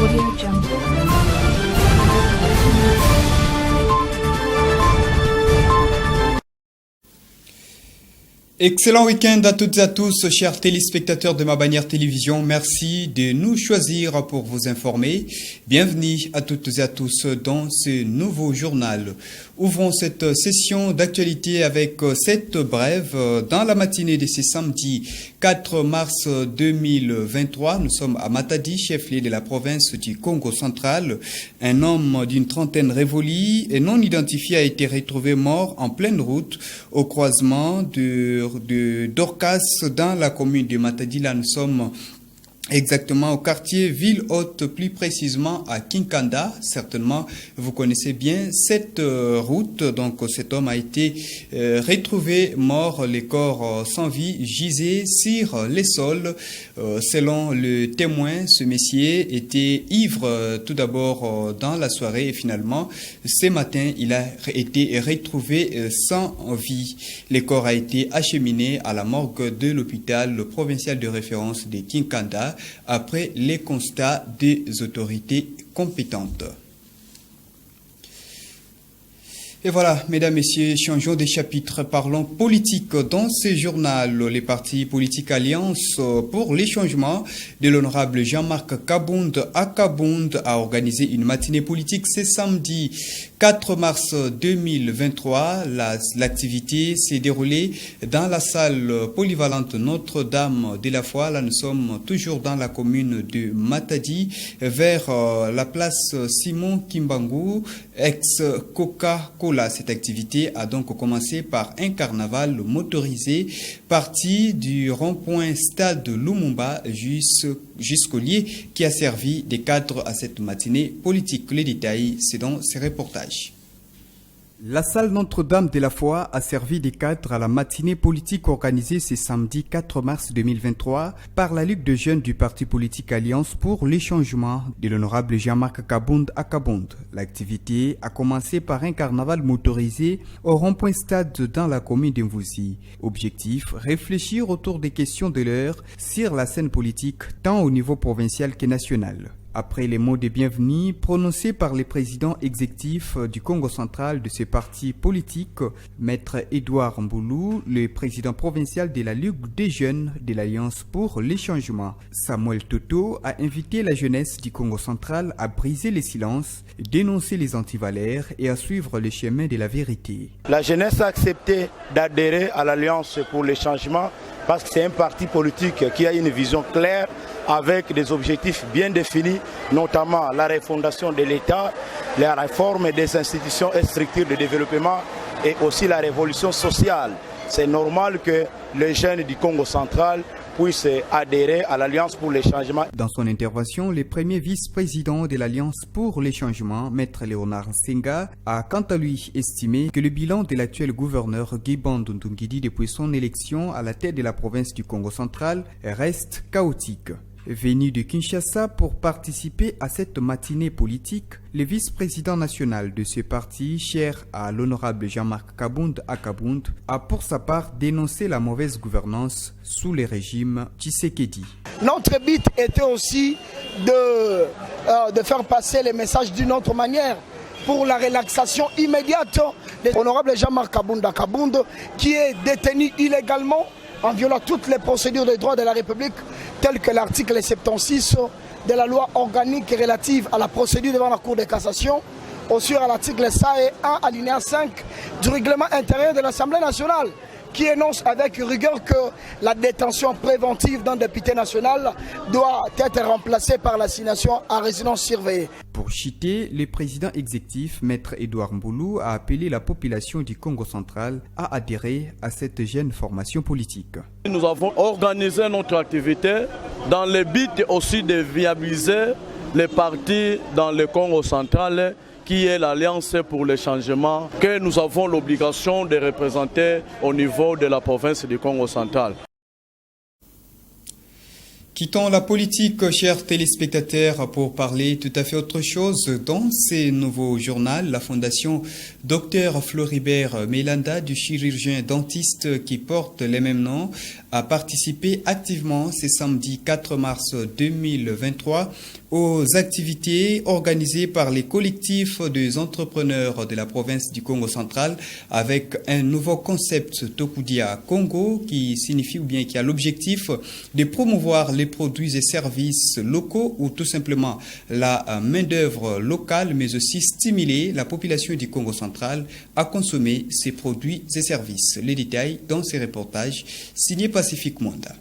Audio Jungle. Excellent week-end à toutes et à tous, chers téléspectateurs de ma bannière télévision. Merci de nous choisir pour vous informer. Bienvenue à toutes et à tous dans ce nouveau journal. Ouvrons cette session d'actualité avec cette brève. Dans la matinée de ce samedi 4 mars 2023, nous sommes à Matadi, chef-lieu de la province du Congo central. Un homme d'une trentaine révolue et non identifié a été retrouvé mort en pleine route au croisement de Dorcas dans la commune de Matadi. Là, nous sommes exactement au quartier Ville Haute, plus précisément à Kinkanda. Certainement, vous connaissez bien cette route. Donc, cet homme a été retrouvé mort, les corps sans vie gisés sur les sols. Selon le témoin, ce monsieur était ivre tout d'abord dans la soirée et finalement, ce matin, il a été retrouvé sans vie. Les corps a été acheminés à la morgue de l'hôpital provincial de référence de Kinkanda après les constats des autorités compétentes. Et voilà, mesdames, messieurs, changeons de chapitre, parlons politique. Dans ce journal, les partis politiques Alliance pour les changements de l'honorable Jean-Marc Kabound à Kabound a organisé une matinée politique ce samedi 4 mars 2023. L'activité s'est déroulée dans la salle polyvalente Notre-Dame de la Foi. Là, nous sommes toujours dans la commune de Matadi, vers la place Simon Kimbangu, ex-Coca-Cola. Cette activité a donc commencé par un carnaval motorisé parti du rond-point Stade Lumumba jusqu'au lieu qui a servi de cadre à cette matinée politique. Les détails, c'est dans ces reportages. La salle Notre-Dame de la Foi a servi de cadre à la matinée politique organisée ce samedi 4 mars 2023 par la Ligue de jeunes du parti politique Alliance pour les changements de l'honorable Jean-Marc Kabound à Kabound. L'activité a commencé par un carnaval motorisé au rond-point stade dans la commune d'Mvouzi. Objectif, réfléchir autour des questions de l'heure sur la scène politique tant au niveau provincial que national. Après les mots de bienvenue prononcés par le président exécutif du Congo central de ce parti politique, Maître Edouard Mboulou, le président provincial de la Ligue des jeunes de l'Alliance pour les changements, Samuel Toto, a invité la jeunesse du Congo central à briser les silences, dénoncer les antivalaires et à suivre le chemin de la vérité. La jeunesse a accepté d'adhérer à l'Alliance pour les changements parce que c'est un parti politique qui a une vision claire avec des objectifs bien définis, notamment la refondation de l'État, la réforme des institutions et structures de développement et aussi la révolution sociale. C'est normal que les jeunes du Congo central puissent adhérer à l'Alliance pour les changements. Dans son intervention, le premier vice-président de l'Alliance pour les changements, Maître Léonard Nsenga, a quant à lui estimé que le bilan de l'actuel gouverneur Guiban Ndungidi depuis son élection à la tête de la province du Congo central reste chaotique. Venu de Kinshasa pour participer à cette matinée politique, le vice-président national de ce parti, cher à l'honorable Jean-Marc Kabound à Kabound, a pour sa part dénoncé la mauvaise gouvernance sous le régime Tshisekedi. Notre but était aussi de faire passer les messages d'une autre manière pour la relaxation immédiate de l'honorable Jean-Marc Kabound à Kabound qui est détenu illégalement en violant toutes les procédures de droit de la République telles que l'article 76 de la loi organique relative à la procédure devant la Cour de cassation, aussi à l'article 101 alinéa 5 du règlement intérieur de l'Assemblée nationale qui énonce avec rigueur que la détention préventive d'un député national doit être remplacée par l'assignation à résidence surveillée. Pour chiter, le président exécutif, Maître Edouard Mboulou, a appelé la population du Congo central à adhérer à cette jeune formation politique. Nous avons organisé notre activité dans le but aussi de viabiliser les partis dans le Congo central qui est l'Alliance pour le changement que nous avons l'obligation de représenter au niveau de la province du Congo central. Quittons la politique, chers téléspectateurs, pour parler tout à fait autre chose. Dans ce nouveau journal, la fondation Dr Floribert Mélanda, du chirurgien dentiste qui porte les mêmes noms, a participé activement ce samedi 4 mars 2023 aux activités organisées par les collectifs des entrepreneurs de la province du Congo central avec un nouveau concept Tokudia Congo qui signifie ou bien qui a l'objectif de promouvoir les produits et services locaux ou tout simplement la main-d'œuvre locale, mais aussi stimuler la population du Congo central à consommer ces produits et services. Les détails dans ces reportages signés Pacifique Mwanda.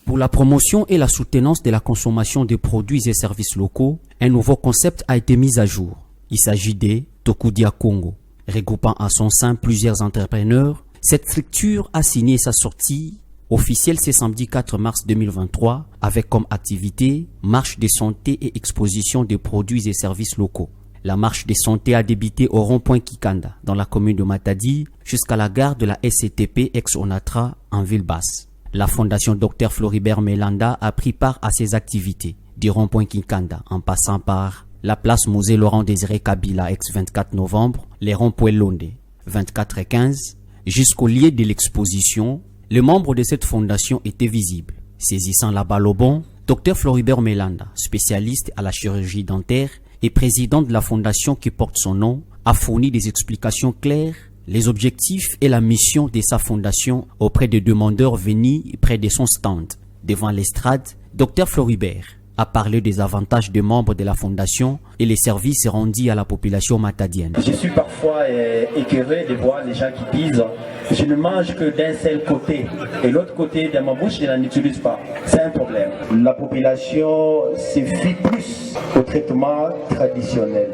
Pour la promotion et la soutenance de la consommation de produits et services locaux, un nouveau concept a été mis à jour. Il s'agit des Tokudia Congo. Regroupant à son sein plusieurs entrepreneurs, cette structure a signé sa sortie officielle ce samedi 4 mars 2023 avec comme activité marche de santé et exposition de produits et services locaux. La marche de santé a débuté au rond-point Kikanda dans la commune de Matadi jusqu'à la gare de la SCTP ex-Onatra en ville basse. La fondation Dr Floribert Melanda a pris part à ces activités, du rond-point Kinkanda en passant par la place Musée Laurent Désiré Kabila ex-24 novembre, les ronds-points Londé 24 et 15, jusqu'au lieu de l'exposition. Les membres de cette fondation étaient visibles. Saisissant la balle au bon, Dr Floribert Melanda, spécialiste à la chirurgie dentaire et président de la fondation qui porte son nom, a fourni des explications claires, les objectifs et la mission de sa fondation auprès des demandeurs venus près de son stand. Devant l'estrade, Dr Floribert a parlé des avantages des membres de la fondation et les services rendus à la population matadienne. Je suis parfois écœuré de voir les gens qui disent « je ne mange que d'un seul côté et l'autre côté de ma bouche je n'en utilise pas ». C'est un problème. La population se fie plus au traitement traditionnel.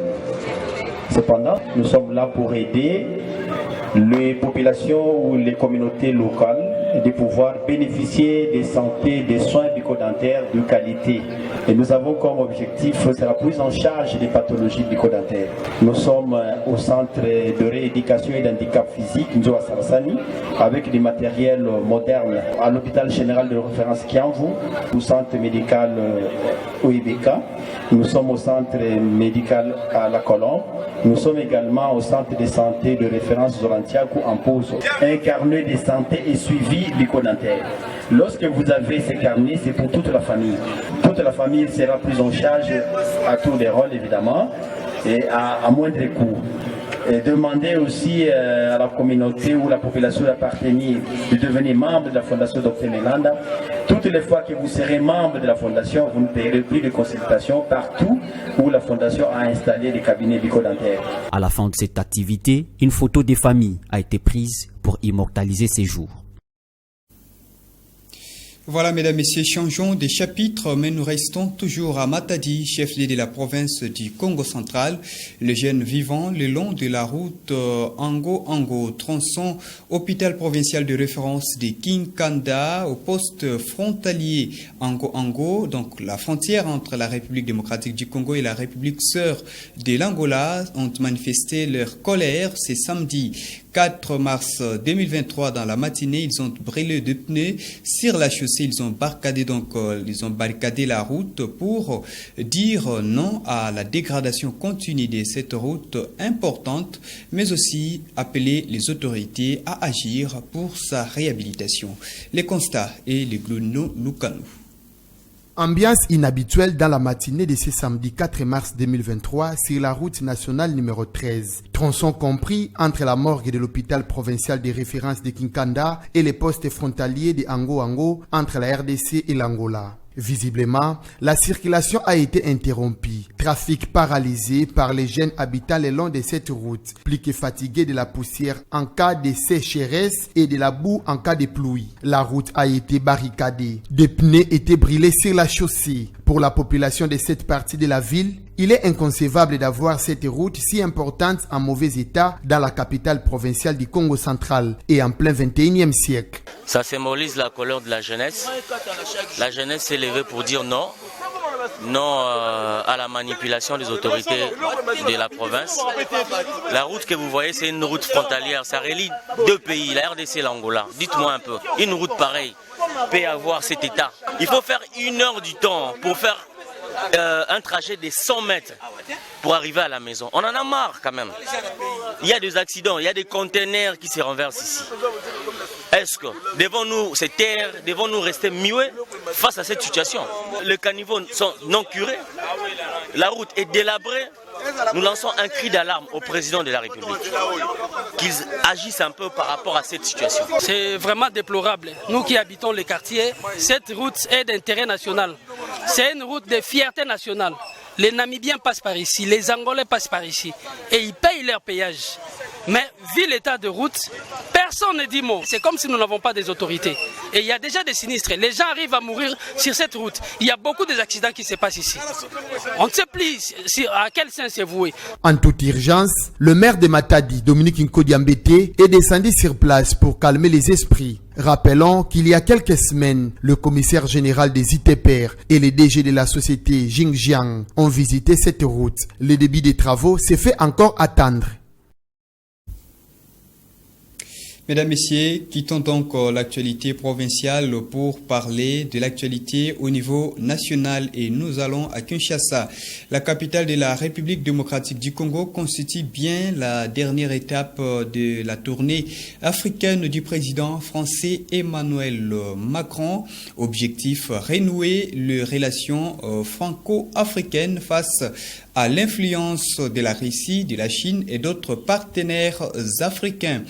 Cependant, nous sommes là pour aider les populations ou les communautés locales de pouvoir bénéficier des santé, des soins bucco-dentaires de qualité. Et nous avons comme objectif la prise en charge des pathologies bucco-dentaires. Nous sommes au centre de rééducation et d'handicap physique, Nzoa Sarasani, avec des matériels modernes à l'hôpital général de référence Kiamvu, au centre médical Oibeka. Nous sommes au centre médical à La Colombe. Nous sommes également au centre de santé de référence Zorantiakou en pause. Un carnet de santé et suivi bucco-dentaire. Lorsque vous avez ces carnets, c'est pour toute la famille. Toute la famille sera prise en charge à tous les rôles évidemment et à moindre coût. Et demander aussi à la communauté ou la population d'appartenir, de devenir membre de la Fondation Dr Melanda. Toutes les fois que vous serez membre de la Fondation, vous ne payerez plus de consultation partout où la Fondation a installé des cabinets bucco-dentaires. À la fin de cette activité, une photo des familles a été prise pour immortaliser ces jours. Voilà, mesdames, messieurs, changeons de chapitre, mais nous restons toujours à Matadi, chef-lieu de la province du Congo central. Les jeunes vivant le long de la route Ango-Ango, tronçon hôpital provincial de référence de Kinkanda, au poste frontalier Ango-Ango, donc la frontière entre la République démocratique du Congo et la République sœur de l'Angola, ont manifesté leur colère ce samedi 4 mars 2023 dans la matinée. Ils ont brûlé de pneus sur la chaussée. Ils ont barricadé la route pour dire non à la dégradation continue de cette route importante, mais aussi appeler les autorités à agir pour sa réhabilitation. Les constats et les Gluno Lukanou. Ambiance inhabituelle dans la matinée de ce samedi 4 mars 2023 sur la route nationale numéro 13. Tronçon compris entre la morgue de l'hôpital provincial de référence de Kinkanda et les postes frontaliers de Ango-Ango entre la RDC et l'Angola. Visiblement, la circulation a été interrompue. Trafic paralysé par les jeunes habitants le long de cette route, plus que fatigués de la poussière en cas de sécheresse et de la boue en cas de pluie. La route a été barricadée. Des pneus étaient brûlés sur la chaussée. Pour la population de cette partie de la ville, il est inconcevable d'avoir cette route si importante en mauvais état dans la capitale provinciale du Congo central et en plein 21e siècle. Ça symbolise la colère de la jeunesse. La jeunesse s'est levée pour dire non. Non à la manipulation des autorités de la province. La route que vous voyez, c'est une route frontalière. Ça relie deux pays, la RDC et l'Angola. Dites-moi un peu, une route pareille peut avoir cet état. Il faut faire 1 heure du temps pour faire un trajet de 100 mètres pour arriver à la maison. On en a marre quand même. Il y a des accidents, il y a des conteneurs qui se renversent ici. Est-ce que devons-nous se taire, devons-nous rester muets face à cette situation. Les caniveaux sont non curés, la route est délabrée. Nous lançons un cri d'alarme au président de la République, qu'ils agissent un peu par rapport à cette situation. C'est vraiment déplorable. Nous qui habitons les quartiers, cette route est d'intérêt national. C'est une route de fierté nationale. Les Namibiens passent par ici, les Angolais passent par ici et ils payent leur péage. Mais vu l'état de route, personne ne dit mot. C'est comme si nous n'avons pas des autorités. Et il y a déjà des sinistres. Les gens arrivent à mourir sur cette route. Il y a beaucoup d'accidents qui se passent ici. On ne sait plus à quel sens c'est voué. En toute urgence, le maire de Matadi, Dominique Nkodiambete, est descendu sur place pour calmer les esprits. Rappelons qu'il y a quelques semaines, le commissaire général des ITPR et les DG de la société Xinjiang ont visité cette route. Le début des travaux s'est fait encore attendre. Mesdames, Messieurs, quittons donc l'actualité provinciale pour parler de l'actualité au niveau national et nous allons à Kinshasa. La capitale de la République démocratique du Congo constitue bien la dernière étape de la tournée africaine du président français Emmanuel Macron. Objectif, renouer les relations franco-africaines face à l'influence de la Russie, de la Chine et d'autres partenaires africains.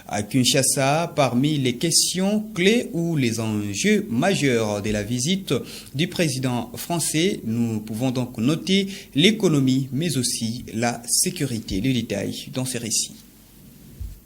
À Kinshasa, parmi les questions clés ou les enjeux majeurs de la visite du président français, nous pouvons donc noter l'économie, mais aussi la sécurité. Le détail dans ces récits.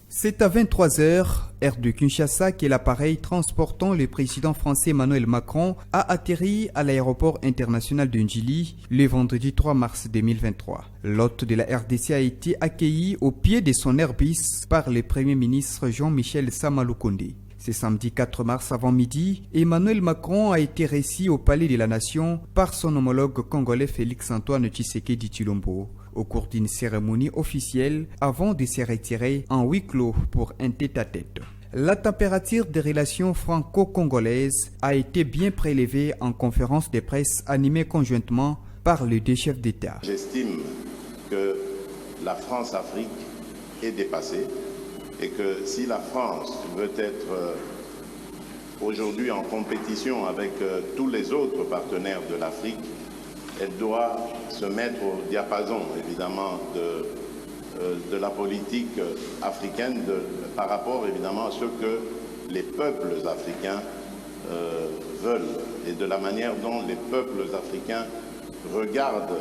C'est à 23h, heure de Kinshasa, que l'appareil transportant le président français Emmanuel Macron a atterri à l'aéroport international de Njili le vendredi 3 mars 2023. L'hôte de la RDC a été accueilli au pied de son Airbus par le Premier ministre Jean-Michel Samaloukonde. Ce samedi 4 mars avant midi, Emmanuel Macron a été reçu au Palais de la Nation par son homologue congolais Félix-Antoine Tshisekedi Tshilombo, au cours d'une cérémonie officielle avant de se retirer en huis clos pour un tête-à-tête. La température des relations franco-congolaises a été bien prélevée en conférence de presse animée conjointement par les deux chefs d'État. J'estime que la France-Afrique est dépassée et que si la France veut être aujourd'hui en compétition avec tous les autres partenaires de l'Afrique, elle doit se mettre au diapason, évidemment, de la politique africaine par rapport, évidemment, à ce que les peuples africains veulent et de la manière dont les peuples africains regardent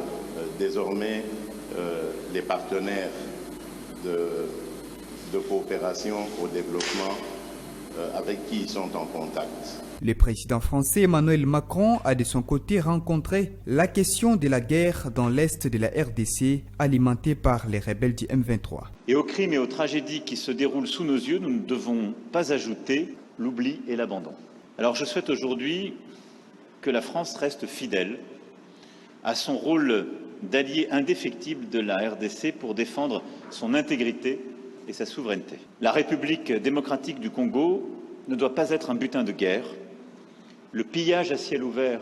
désormais les partenaires de coopération au développement avec qui ils sont en contact. Le président français Emmanuel Macron a de son côté rencontré la question de la guerre dans l'est de la RDC alimentée par les rebelles du M23. Et aux crimes et aux tragédies qui se déroulent sous nos yeux, nous ne devons pas ajouter l'oubli et l'abandon. Alors je souhaite aujourd'hui que la France reste fidèle à son rôle d'allié indéfectible de la RDC pour défendre son intégrité et sa souveraineté. La République démocratique du Congo ne doit pas être un butin de guerre. Le pillage à ciel ouvert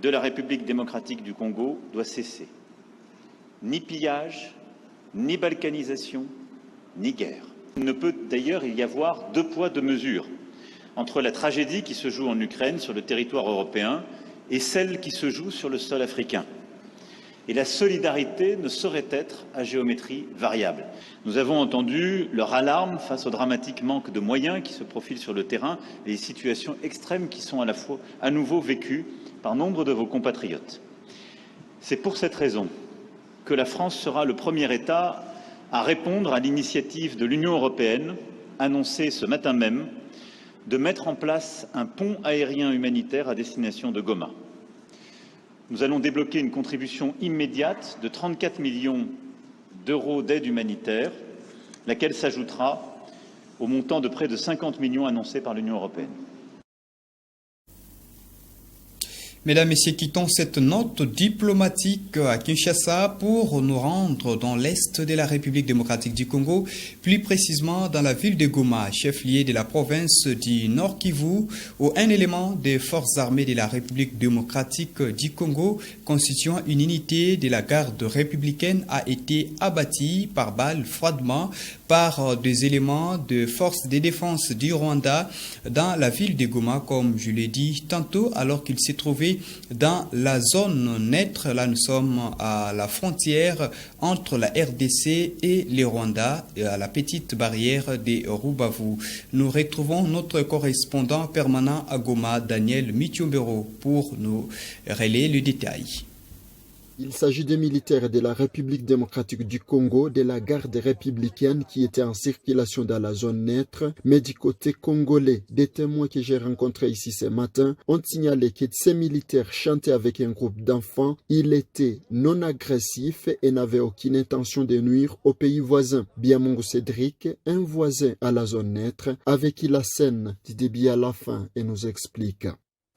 de la République démocratique du Congo doit cesser. Ni pillage, ni balkanisation, ni guerre. Il ne peut d'ailleurs y avoir deux poids, deux mesures entre la tragédie qui se joue en Ukraine, sur le territoire européen, et celle qui se joue sur le sol africain. Et la solidarité ne saurait être à géométrie variable. Nous avons entendu leur alarme face au dramatique manque de moyens qui se profilent sur le terrain et les situations extrêmes qui sont à nouveau vécues par nombre de vos compatriotes. C'est pour cette raison que la France sera le premier État à répondre à l'initiative de l'Union européenne, annoncée ce matin même, de mettre en place un pont aérien humanitaire à destination de Goma. Nous allons débloquer une contribution immédiate de 34 millions d'euros d'aide humanitaire, laquelle s'ajoutera au montant de près de 50 millions annoncé par l'Union européenne. Mesdames, Messieurs, quittons cette note diplomatique à Kinshasa pour nous rendre dans l'est de la République démocratique du Congo, plus précisément dans la ville de Goma, chef-lieu de la province du Nord Kivu, où un élément des forces armées de la République démocratique du Congo, constituant une unité de la garde républicaine, a été abattu par balle froidement par des éléments de forces de défense du Rwanda dans la ville de Goma, comme je l'ai dit tantôt, alors qu'il s'est trouvé dans la zone neutre. Là, nous sommes à la frontière entre la RDC et le Rwanda, à la petite barrière de Rubavu. Nous retrouvons notre correspondant permanent à Goma, Daniel Mityombero, pour nous relayer le détail. Il s'agit des militaires de la République démocratique du Congo, de la garde républicaine qui étaient en circulation dans la zone neutre, mais du côté congolais. Des témoins que j'ai rencontrés ici ce matin ont signalé que ces militaires chantaient avec un groupe d'enfants. Ils étaient non agressifs et n'avaient aucune intention de nuire aux pays voisins. Biamongo Cédric, un voisin à la zone neutre, avec qui la scène du début à la fin et nous explique.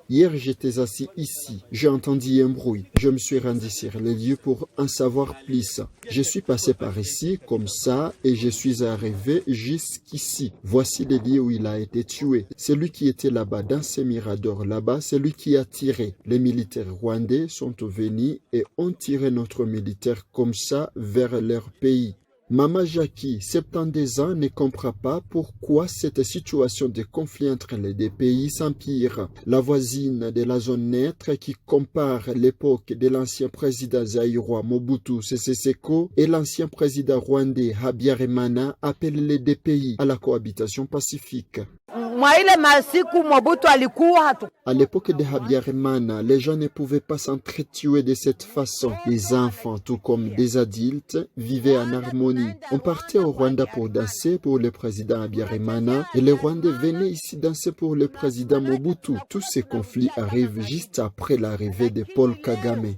Hier, j'étais assis ici. J'ai entendu un bruit. Je me suis rendu sur les lieux pour en savoir plus. Je suis passé par ici, comme ça, et je suis arrivé jusqu'ici. Voici les lieux où il a été tué. Celui qui était là-bas, dans ces miradors là-bas, c'est lui qui a tiré. Les militaires rwandais sont venus et ont tiré notre militaire comme ça vers leur pays. Mama Jackie, 70 ans, ne comprend pas pourquoi cette situation de conflit entre les deux pays s'empire. La voisine de la zone neutre qui compare l'époque de l'ancien président zaïrois Mobutu Sese Seko et l'ancien président rwandais Habyarimana appelle les deux pays à la cohabitation pacifique. À l'époque de Habyarimana, les gens ne pouvaient pas s'entretuer de cette façon. Les enfants, tout comme des adultes, vivaient en harmonie. On partait au Rwanda pour danser pour le président Habyarimana et les Rwandais venaient ici danser pour le président Mobutu. Tous ces conflits arrivent juste après l'arrivée de Paul Kagame.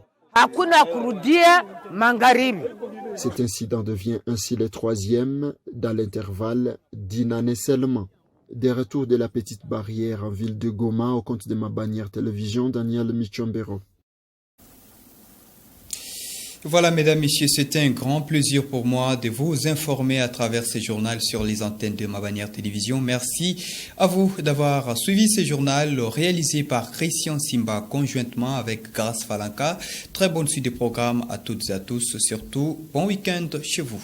Cet incident devient ainsi le troisième dans l'intervalle d'une année seulement. Des retours de la petite barrière en ville de Goma au compte de ma bannière télévision, Daniel Michombero. Voilà, mesdames, messieurs, c'était un grand plaisir pour moi de vous informer à travers ce journal sur les antennes de ma bannière télévision. Merci à vous d'avoir suivi ce journal réalisé par Christian Simba conjointement avec Grace Falanka. Très bonne suite de programme à toutes et à tous. Surtout, bon week-end chez vous.